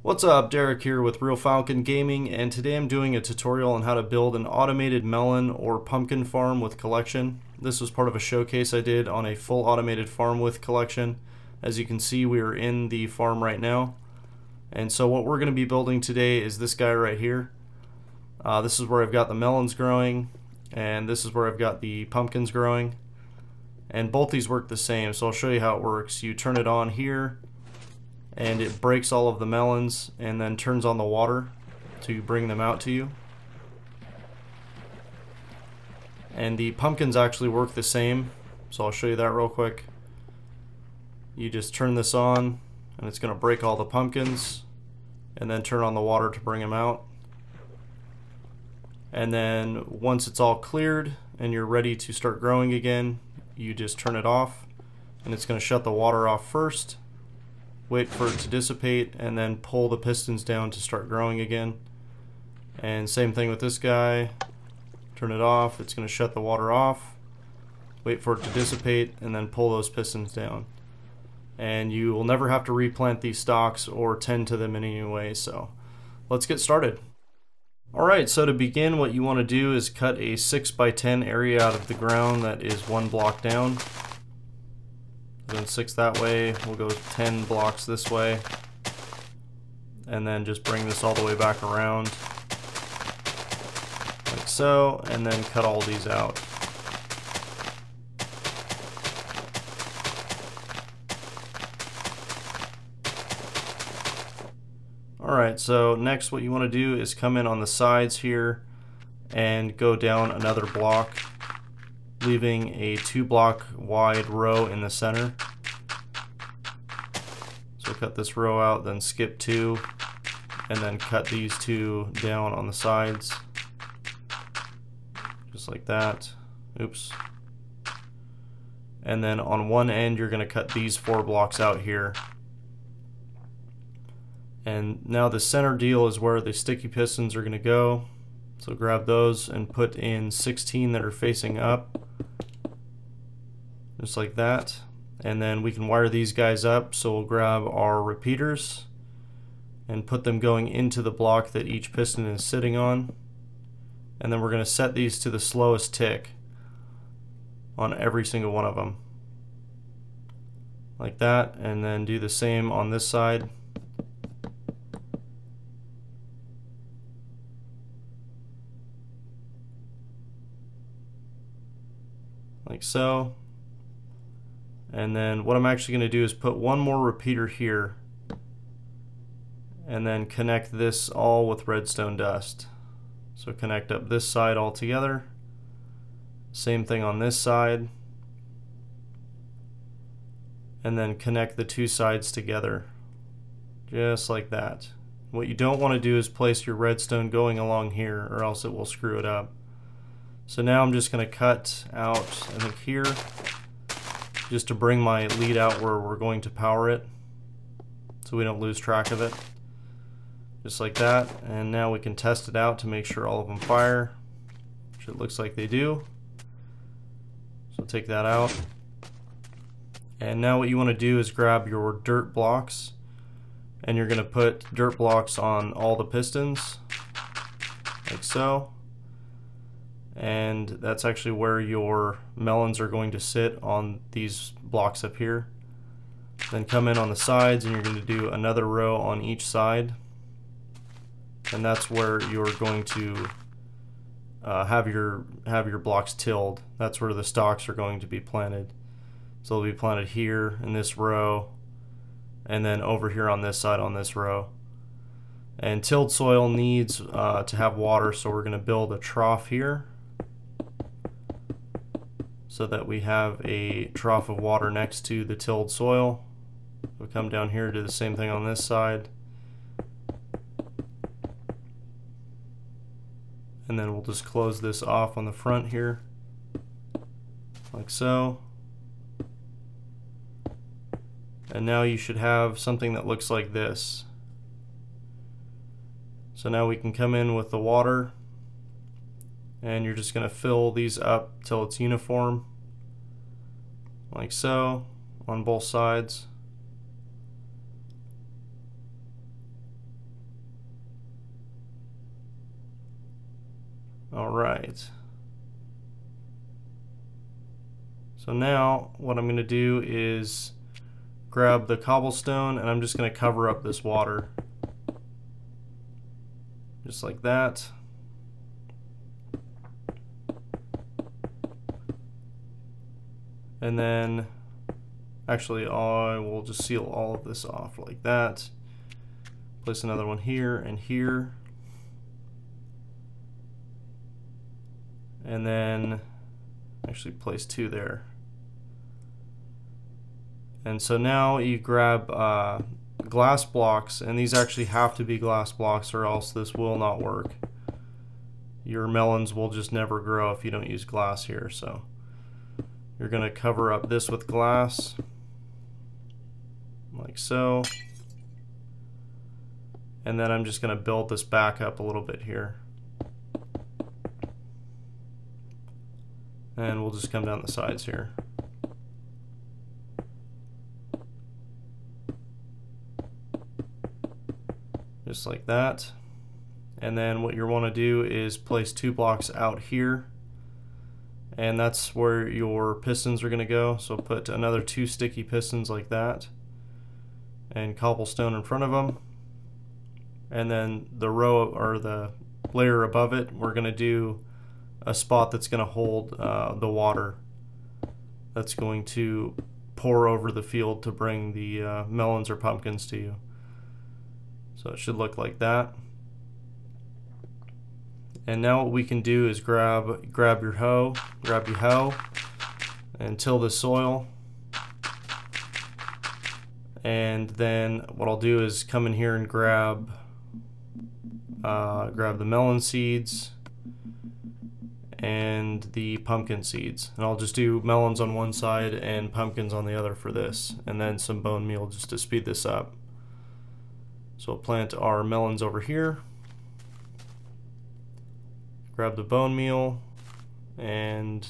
What's up, Derek here with Real Falcon Gaming, and today I'm doing a tutorial on how to build an automated melon or pumpkin farm with collection. This was part of a showcase I did on a full automated farm with collection. As you can see, we are in the farm right now. And so what we're going to be building today is this guy right here. This is where I've got the melons growing, and this is where I've got the pumpkins growing. And both these work the same, so I'll show you how it works. You turn it on here, and it breaks all of the melons and then turns on the water to bring them out to you. And the pumpkins actually work the same, so I'll show you that real quick. You just turn this on and it's going to break all the pumpkins and then turn on the water to bring them out. And then once it's all cleared and you're ready to start growing again, you just turn it off, and it's going to shut the water off first, wait for it to dissipate, and then pull the pistons down to start growing again. And same thing with this guy. Turn it off, it's going to shut the water off, wait for it to dissipate, and then pull those pistons down. And you will never have to replant these stalks or tend to them in any way, so let's get started. Alright, so to begin, what you want to do is cut a 6x10 area out of the ground that is 1 block down. Then 6 that way, we'll go 10 blocks this way, and then just bring this all the way back around like so, and then cut all these out. Alright, so next what you want to do is come in on the sides here and go down another block, leaving a 2-block wide row in the center. So cut this row out, then skip 2, and then cut these 2 down on the sides, just like that. Oops. And then on one end you're going to cut these 4 blocks out here. And now the center deal is where the sticky pistons are going to go. So grab those and put in 16 that are facing up, just like that. And then we can wire these guys up, so we'll grab our repeaters and put them going into the block that each piston is sitting on. And then we're going to set these to the slowest tick on every single one of them, like that. And then do the same on this side. Like so. And then what I'm actually going to do is put one more repeater here and then connect this all with redstone dust. So connect up this side all together. Same thing on this side. And then connect the 2 sides together, just like that. What you don't want to do is place your redstone going along here, or else it will screw it up. So now I'm just going to cut out, I think here, just to bring my lead out where we're going to power it, so we don't lose track of it. Just like that. And now we can test it out to make sure all of them fire, which it looks like they do. So take that out. And now what you want to do is grab your dirt blocks, and you're going to put dirt blocks on all the pistons, like so. And that's actually where your melons are going to sit, on these blocks up here. Then come in on the sides, and you're going to do another row on each side, and that's where you're going to have your blocks tilled. That's where the stalks are going to be planted. So they'll be planted here in this row, and then over here on this side on this row. And tilled soil needs to have water, so we're going to build a trough here, so that we have a trough of water next to the tilled soil. We'll come down here, do the same thing on this side, and then we'll just close this off on the front here, like so. And now you should have something that looks like this. So now we can come in with the water, and you're just going to fill these up till it's uniform, like so, on both sides. All right. So now what I'm going to do is grab the cobblestone and I'm just going to cover up this water. Just like that. And then, actually, I will just seal all of this off like that. Place another one here and here. And then, actually place two there. And so now you grab glass blocks, and these actually have to be glass blocks or else this will not work. Your melons will just never grow if you don't use glass here. So you're going to cover up this with glass, like so. And then I'm just going to build this back up a little bit here. And we'll just come down the sides here. Just like that. And then what you want to do is place 2 blocks out here. And that's where your pistons are going to go. So put another 2 sticky pistons like that. And cobblestone in front of them. And then the row or the layer above it, we're going to do a spot that's going to hold the water that's going to pour over the field to bring the melons or pumpkins to you. So it should look like that. And now what we can do is grab your hoe, and till the soil. And then what I'll do is come in here and grab the melon seeds and the pumpkin seeds. And I'll just do melons on one side and pumpkins on the other for this. And then some bone meal just to speed this up. So we'll plant our melons over here. Grab the bone meal and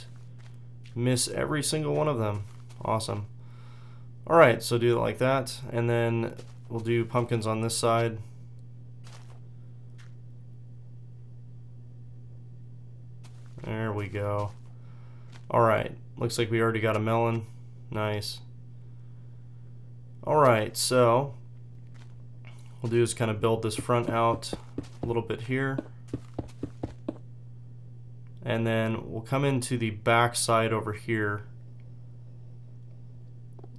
miss every single one of them. Awesome. Alright, so do it like that. And then we'll do pumpkins on this side. There we go. Alright, looks like we already got a melon. Nice. Alright, so what we'll do is kind of build this front out a little bit here. And then we'll come into the back side over here.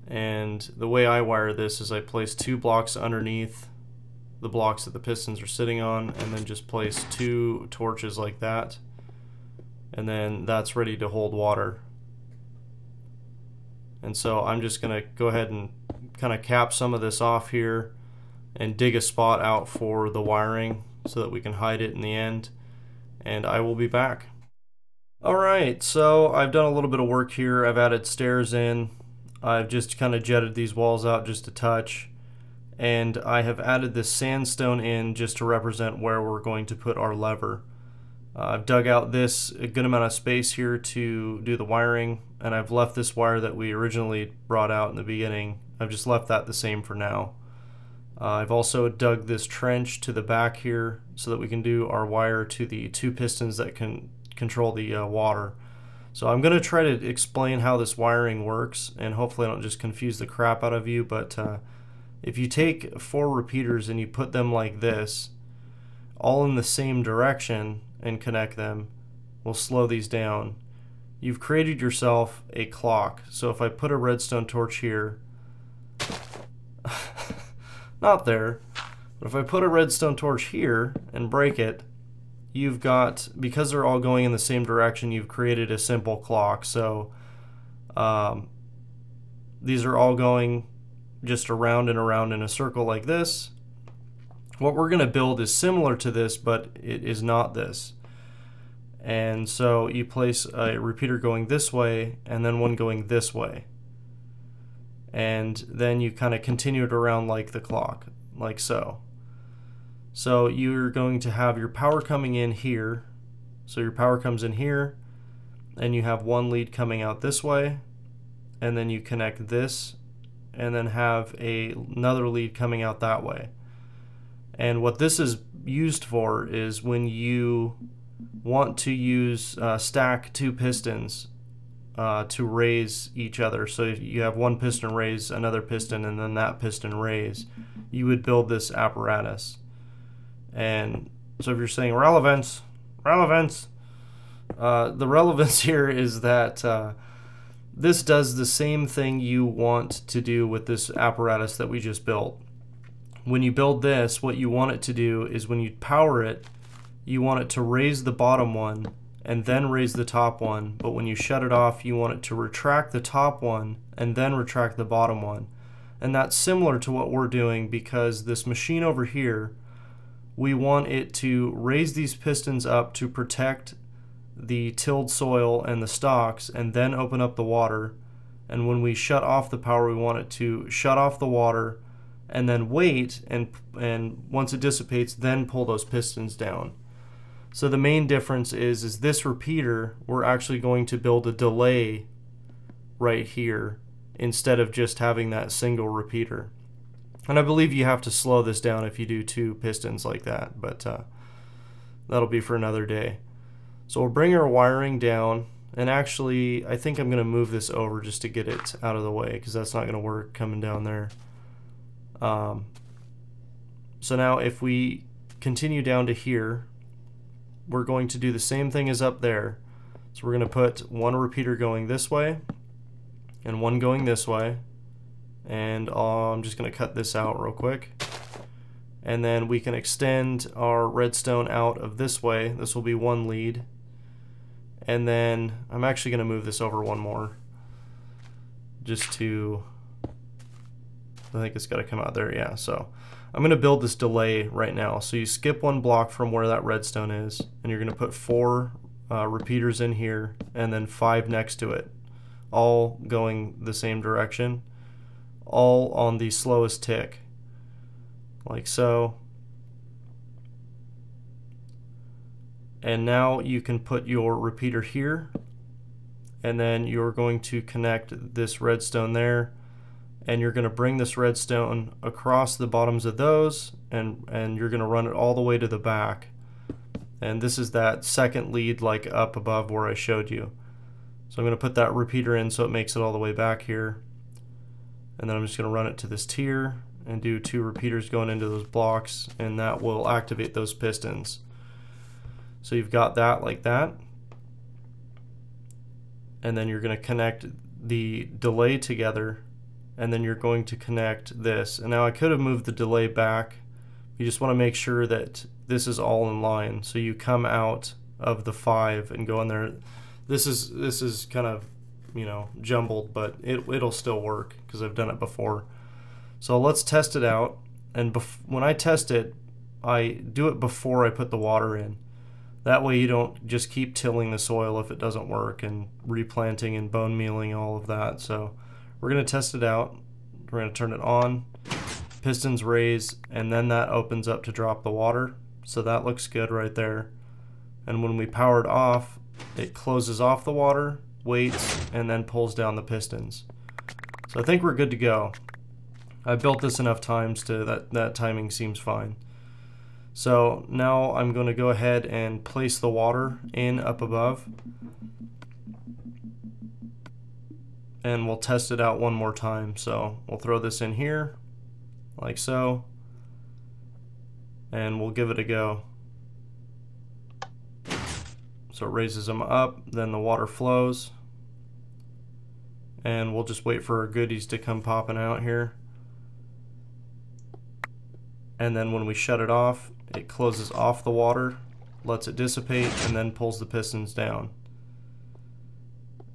And the way I wire this is I place 2 blocks underneath the blocks that the pistons are sitting on, and then just place 2 torches like that. And then that's ready to hold water. And so I'm just going to go ahead and kind of cap some of this off here and dig a spot out for the wiring so that we can hide it in the end. And I will be back. Alright, so I've done a little bit of work here. I've added stairs in. I've just kind of jetted these walls out just a touch. And I have added this sandstone in just to represent where we're going to put our lever. I've dug out a good amount of space here to do the wiring, and I've left this wire that we originally brought out in the beginning. I've just left that the same for now. I've also dug this trench to the back here so that we can do our wire to the 2 pistons that can control the water. So I'm going to try to explain how this wiring works, and hopefully I don't just confuse the crap out of you, but if you take 4 repeaters and you put them like this, all in the same direction, and connect them, we'll slow these down. You've created yourself a clock. So if I put a redstone torch here, not there, but if I put a redstone torch here and break it, you've got, because they're all going in the same direction, you've created a simple clock. So these are all going just around and around in a circle like this. What we're going to build is similar to this, but it is not this. And so you place a repeater going this way and then one going this way. And then you kind of continue it around like the clock, like so. So you're going to have your power coming in here. So your power comes in here, and you have one lead coming out this way, and then you connect this, and then have another lead coming out that way. And what this is used for is when you want to use stack two pistons to raise each other. So if you have one piston raise another piston and then that piston raise, you would build this apparatus. And so if you're saying relevance, the relevance here is that this does the same thing you want to do with this apparatus that we just built. When you build this, what you want it to do is when you power it, you want it to raise the bottom one and then raise the top one, but when you shut it off, you want it to retract the top one and then retract the bottom one. And that's similar to what we're doing, because this machine over here, we want it to raise these pistons up to protect the tilled soil and the stalks and then open up the water. And when we shut off the power, we want it to shut off the water and then wait, and once it dissipates, then pull those pistons down. So the main difference is this repeater, we're actually going to build a delay right here instead of just having that single repeater. And I believe you have to slow this down if you do two pistons like that, but that'll be for another day. So we'll bring our wiring down, and actually I think I'm going to move this over just to get it out of the way, because that's not going to work coming down there. So now if we continue down to here, we're going to do the same thing as up there. So we're going to put one repeater going this way and one going this way, and I'm just going to cut this out real quick, and then we can extend our redstone out of this way. This will be one lead, and then I'm actually going to move this over one more just to, I think it's got to come out there, yeah. So I'm going to build this delay right now. So you skip one block from where that redstone is, and you're going to put 4 repeaters in here and then 5 next to it, all going the same direction, all on the slowest tick, like so. And now you can put your repeater here, and then you're going to connect this redstone there, and you're going to bring this redstone across the bottoms of those, and you're going to run it all the way to the back. And this is that second lead, like up above where I showed you. So I'm going to put that repeater in so it makes it all the way back here, and then I'm just going to run it to this tier and do 2 repeaters going into those blocks, and that will activate those pistons. So you've got that like that, and then you're going to connect the delay together, and then you're going to connect this. And now I could have moved the delay back. You just want to make sure that this is all in line. So you come out of the 5 and go in there. This is kind of, you know, jumbled, but it'll still work because I've done it before. So let's test it out. And when I test it, I do it before I put the water in. That way you don't just keep tilling the soil if it doesn't work, and replanting and bone mealing, all of that. So we're going to test it out. We're going to turn it on, pistons raise, and then that opens up to drop the water. So that looks good right there. And when we power it off, it closes off the water, waits, and then pulls down the pistons. So I think we're good to go. I've built this enough times to that timing seems fine. So now I'm going to go ahead and place the water in up above, and we'll test it out one more time. So we'll throw this in here like so, and we'll give it a go. So it raises them up, then the water flows, and we'll just wait for our goodies to come popping out here. And then when we shut it off, it closes off the water, lets it dissipate, and then pulls the pistons down.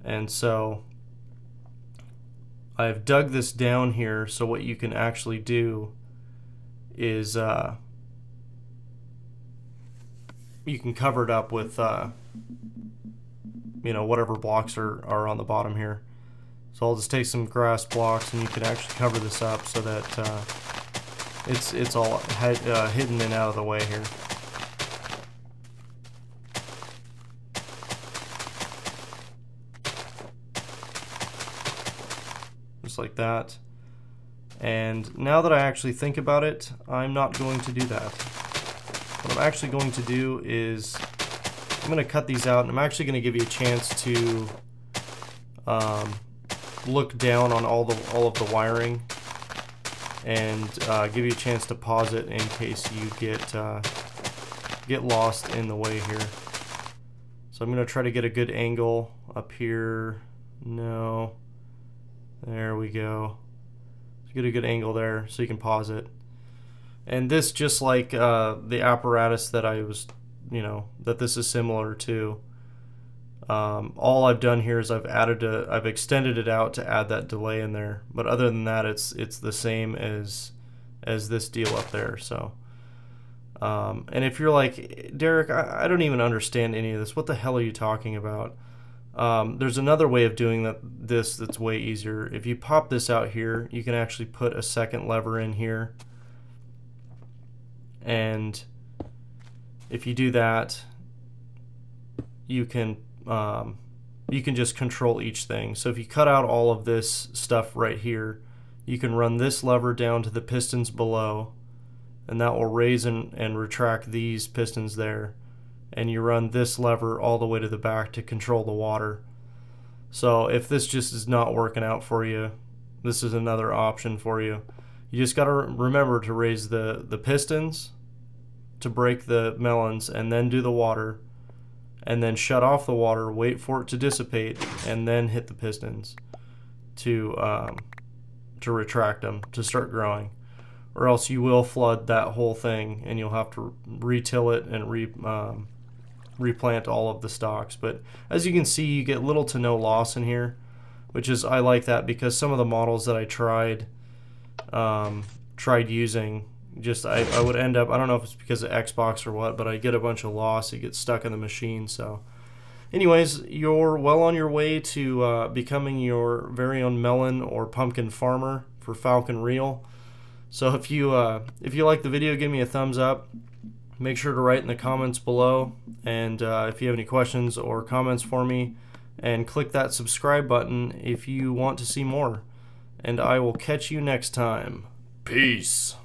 And so I've dug this down here, so what you can actually do is you can cover it up with you know, whatever blocks are on the bottom here. So I'll just take some grass blocks, and you can actually cover this up so that it's all hidden and out of the way here. Just like that. And now that I actually think about it, I'm not going to do that. What I'm actually going to do is I'm going to cut these out, and I'm actually going to give you a chance to look down on all of the wiring, and give you a chance to pause it in case you get lost in the way here. So I'm going to try to get a good angle up here. No. There we go. Get a good angle there so you can pause it. And this, just like the apparatus that I was, that this is similar to, all I've done here is I've extended it out to add that delay in there. But other than that, it's the same as this deal up there. So, and if you're like, Derek, I don't even understand any of this. What the hell are you talking about? There's another way of doing this that's way easier. If you pop this out here, you can actually put a second lever in here, and if you do that, you can just control each thing. So if you cut out all of this stuff right here, you can run this lever down to the pistons below, and that will raise and retract these pistons there. And you run this lever all the way to the back to control the water. So if this just is not working out for you, this is another option for you. You just got to remember to raise the pistons to break the melons, and then do the water, and then shut off the water, wait for it to dissipate, and then hit the pistons to retract them, to start growing. Or else you will flood that whole thing, and you'll have to re-till it and replant all of the stalks. But as you can see, you get little to no loss in here, which is, I like that, because some of the models that I tried using, just I would end up, I don't know if it's because of Xbox or what, but I get a bunch of loss. It gets stuck in the machine. So anyways, you're well on your way to becoming your very own melon or pumpkin farmer for Falcon Reel. So if you like the video, give me a thumbs up. Make sure to write in the comments below, and if you have any questions or comments for me, and click that subscribe button if you want to see more. And I will catch you next time. Peace.